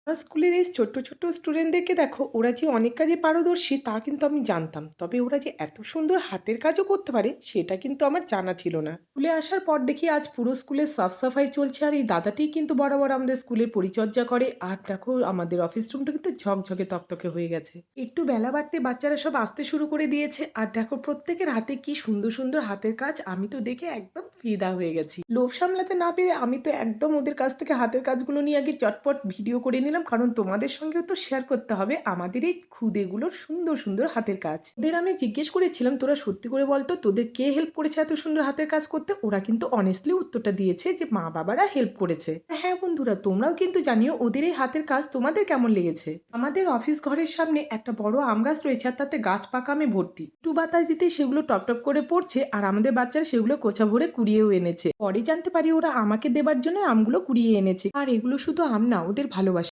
আমার স্কুলের এই ছোট্ট, ছোট্ট স্টুডেন্টদেরকে দেখো, ওরা যে অনেক কাজে পারদর্শী তা কিন্তু আমি জানতাম। তবে ওরা যে এত সুন্দর হাতের কাজও করতে পারে সেটা কিন্তু আমার জানা ছিল না। স্কুলে আসার পর দেখি আজ পুরো স্কুলের সাফ সাফাই চলছে, আর এই দাদাটিই কিন্তু বরাবর আমাদের স্কুলের পরিচর্যা করে। আর দেখো আমাদের অফিস রুমটা কিন্তু ঝকঝকে তকতকে হয়ে গেছে। একটু বেলা বাড়তে বাচ্চারা সব আসতে শুরু করে দিয়েছে, আর দেখো প্রত্যেকের হাতে কি সুন্দর সুন্দর হাতের কাজ। আমি তো দেখে একদম ফিদা হয়ে গেছি। লোভ সামলাতে না পেরে আমি তো একদম ওদের কাছ থেকে হাতের কাজগুলো নিয়ে আগে চটপট ভিডিও করে নিলাম, কারণ তোমাদের সঙ্গেও তো শেয়ার করতে হবে আমাদের এই খুদেগুলোর সুন্দর সুন্দর হাতের কাজ। ওদের আমি জিজ্ঞেস করেছিলাম, তোরা সত্যি করে বলতো তোদের কে হেল্প করেছে এত সুন্দর হাতের কাজ করতে। ওরা কিন্তু অনেস্টলি উত্তরটা দিয়েছে যে মা বাবারা হেল্প করেছে। হ্যাঁ বন্ধুরা, তোমরাও কিন্তু জানিও ওদের এই হাতের কাজ তোমাদের কেমন লেগেছে। আমাদের অফিস ঘরের সামনে একটা বড় আম গাছ রয়েছে, আর তাতে গাছ পাকা আমে ভর্তি। একটু বাতাস দিতে সেগুলো টপ টপ করে পড়ছে, আর আমাদের বাচ্চারা সেগুলো কোচা ভরে কুড়িয়েও এনেছে। পরে জানতে পারি ওরা আমাকে দেবার জন্য আমগুলো কুড়িয়ে এনেছে। আর এগুলো শুধু আম না, ওদের ভালোবাসা।